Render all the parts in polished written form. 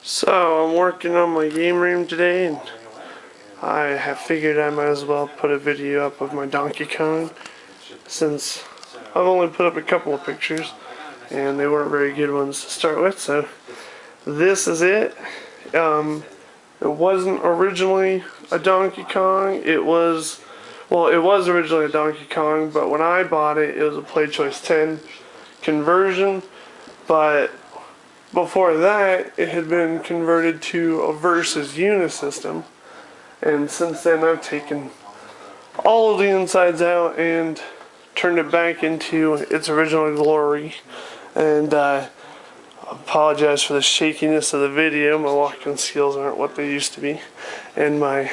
So I'm working on my GameRoom today, and I have figured I might as well put a video up of my Donkey Kong, since I've only put up a couple of pictures and they weren't very good ones to start with. So this is it. It wasn't originally a Donkey Kong. It was originally a Donkey Kong, but when I bought it, it was a Play Choice 10 conversion. But before that, it had been converted to a Versus Unisystem, and since then I've taken all of the insides out and turned it back into its original glory. And I apologize for the shakiness of the video. My walking skills aren't what they used to be, and my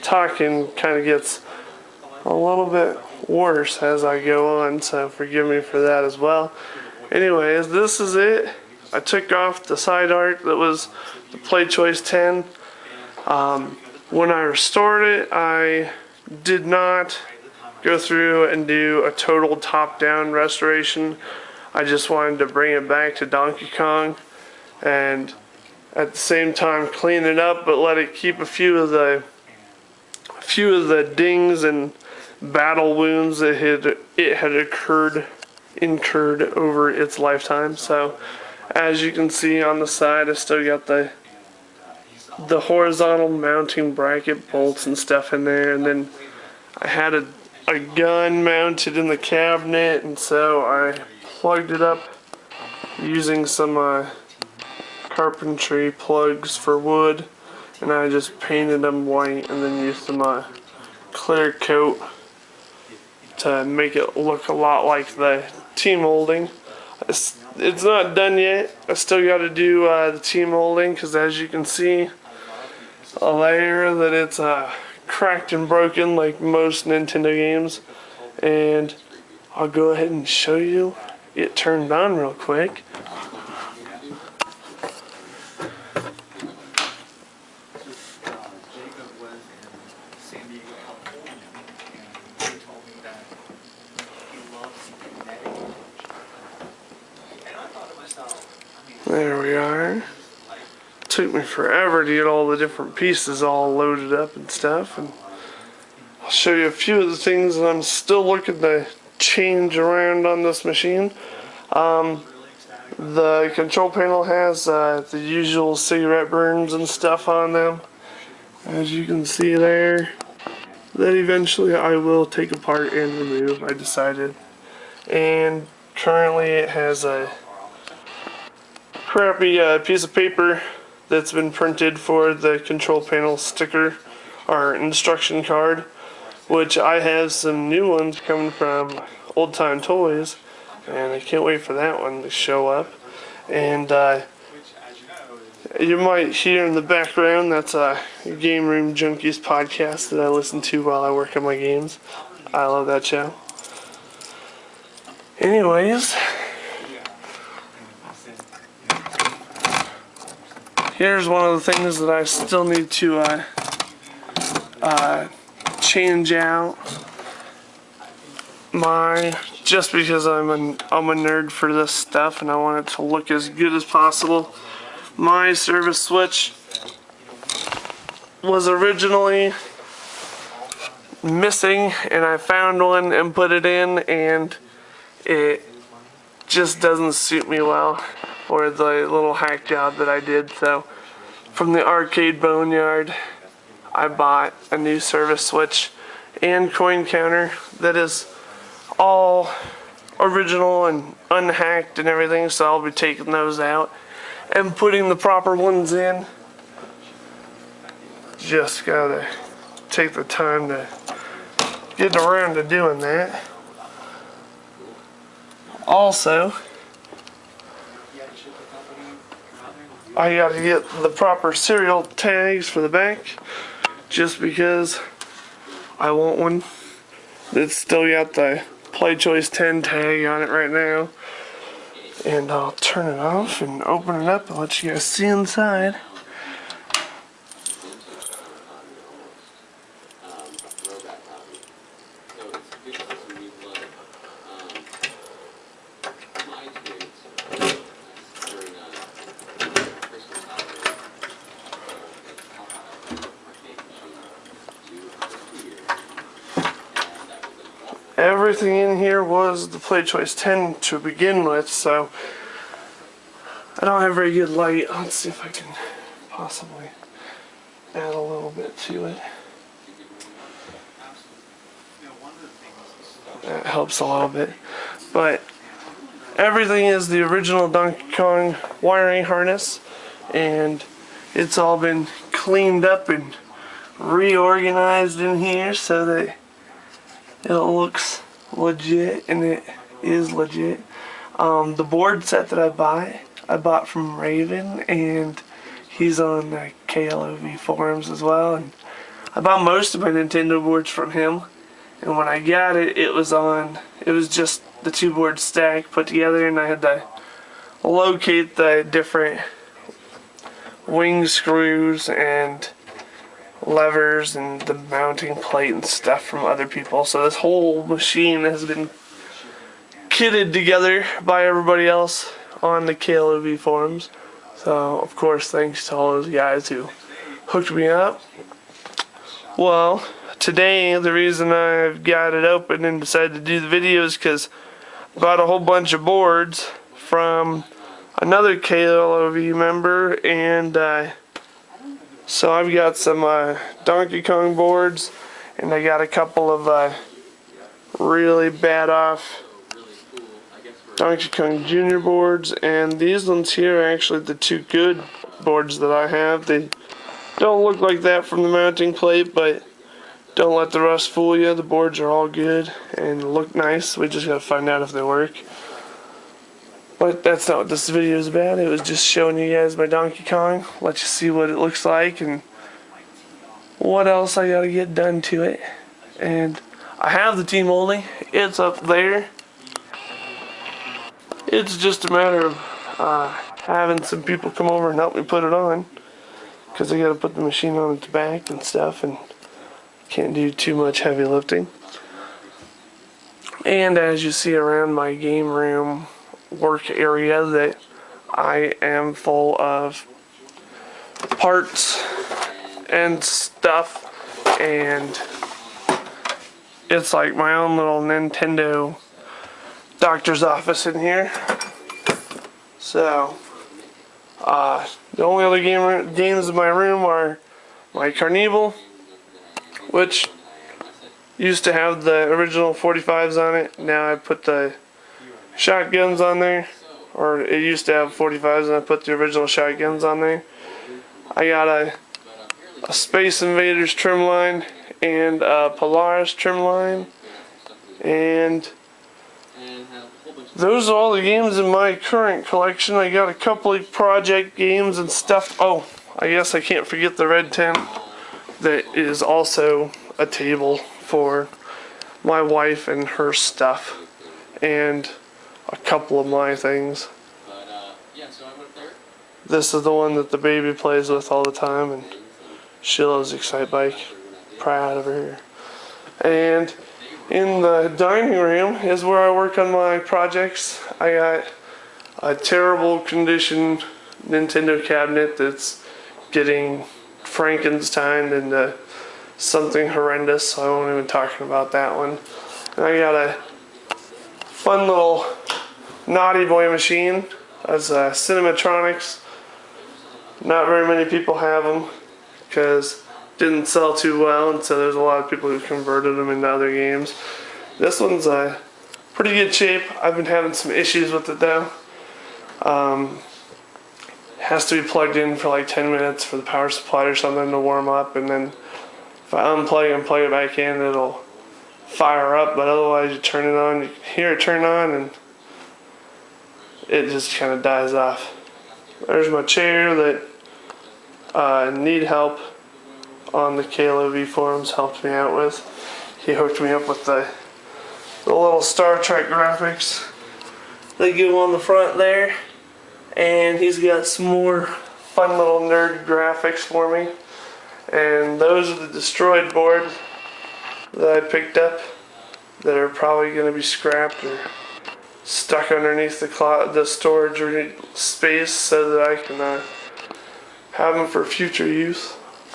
talking kind of gets a little bit worse as I go on, so forgive me for that as well. Anyways, this is it. I took off the side art that was the Play Choice 10. When I restored it, I did not go through and do a total top-down restoration. I just wanted to bring it back to Donkey Kong and at the same time clean it up, but let it keep a few of the dings and battle wounds that it had incurred over its lifetime. So as you can see on the side, I still got the horizontal mounting bracket bolts and stuff in there, and then I had a gun mounted in the cabinet, and so I plugged it up using some carpentry plugs for wood, and I just painted them white and then used some clear coat to make it look a lot like the T-molding. It's not done yet. I still got to do the T-molding, because as you can see, a layer that it's cracked and broken like most Nintendo games. And I'll go ahead and show you it turned on real quick. There we are. Took me forever to get all the different pieces all loaded up and stuff, and I'll show you a few of the things that I'm still looking to change around on this machine. The control panel has the usual cigarette burns and stuff on them, as you can see there, that eventually I will take apart and remove, I decided. And currently it has a crappy piece of paper that's been printed for the control panel sticker or instruction card, which I have some new ones coming from Old Time Toys, and I can't wait for that one to show up. And you might hear in the background, that's a GameRoom Junkies podcast that I listen to while I work on my games. I love that show. Anyways, here's one of the things that I still need to change out. Just because I'm a nerd for this stuff and I want it to look as good as possible. My service switch was originally missing, and I found one and put it in, and it just doesn't suit me well for the little hack job that I did. So from the arcade boneyard, I bought a new service switch and coin counter that is all original and unhacked and everything, so I'll be taking those out and putting the proper ones in. Just gotta take the time to get around to doing that. Also, I gotta get the proper serial tags for the back, just because I want one that's still got the Play Choice 10 tag on it right now. And I'll turn it off and open it up and let you guys see inside. everything in here was the Play Choice 10 to begin with, so I don't have very good light. Let's see if I can possibly add a little bit to it. That helps a little bit. But everything is the original Donkey Kong wiring harness, and it's all been cleaned up and reorganized in here so that it looks legit, and it is legit. The board set that I bought from Raven, and he's on the KLOV forums as well, and I bought most of my Nintendo boards from him. And when I got it, it was just the two boards stacked, put together, and I had to locate the different wing screws and levers and the mounting plate and stuff from other people. So this whole machine has been kitted together by everybody else on the KLOV forums. So, of course, thanks to all those guys who hooked me up. Well, today, the reason I've got it open and decided to do the video is because I bought a whole bunch of boards from another KLOV member, and so I've got some Donkey Kong boards, and I got a couple of really bad off Donkey Kong Jr. boards, and these ones here are actually the two good boards that I have. They don't look like that from the mounting plate, but don't let the rust fool you. The boards are all good and look nice. We just gotta find out if they work. But that's not what this video is about. It was just showing you guys my Donkey Kong, let you see what it looks like and what else I gotta get done to it. And I have the team molding. It's up there. It's just a matter of having some people come over and help me put it on, because I gotta put the machine on its back and stuff, and can't do too much heavy lifting. And as you see around my game room work area, that I am full of parts and stuff, and it's like my own little Nintendo doctor's office in here. So the only other games in my room are my Carnival, which used to have the original 45s on it. Now I put the shotguns on there, or it used to have 45s and I put the original shotguns on there. I got a Space Invaders trim line and a Polaris trim line, and those are all the games in my current collection. I got a couple of project games and stuff. Oh, I guess I can't forget the red tent that is also a table for my wife and her stuff, and a couple of my things. This is the one that the baby plays with all the time, and she loves Excitebike. Proud of her. And in the dining room is where I work on my projects. I got a terrible condition Nintendo cabinet that's getting Frankensteined into something horrendous, so I won't even talk about that one. And I got a fun little Naughty Boy machine as Cinematronics. Not very many people have them because didn't sell too well, and so there's a lot of people who converted them into other games. This one's pretty good shape. I've been having some issues with it though. Has to be plugged in for like 10 minutes for the power supply or something to warm up, and then if I unplug and plug it back in, it'll fire up, but otherwise you turn it on, you hear it turn on, and it just kind of dies off. There's my chair that need help on the KLOV forums helped me out with. He hooked me up with the little Star Trek graphics that go on the front there, and he's got some more fun little nerd graphics for me. And those are the destroyed boards that I picked up that are probably going to be scrapped or stuck underneath the storage or space so that I can have them for future use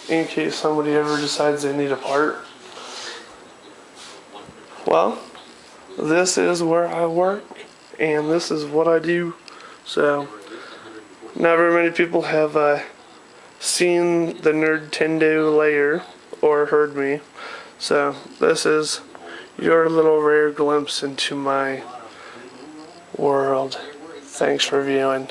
in case somebody ever decides they need a part. Well, this is where I work, and this is what I do. So, not very many people have seen the NERDtendo layer or heard me. So, this is your little rare glimpse into my world. Thanks for viewing.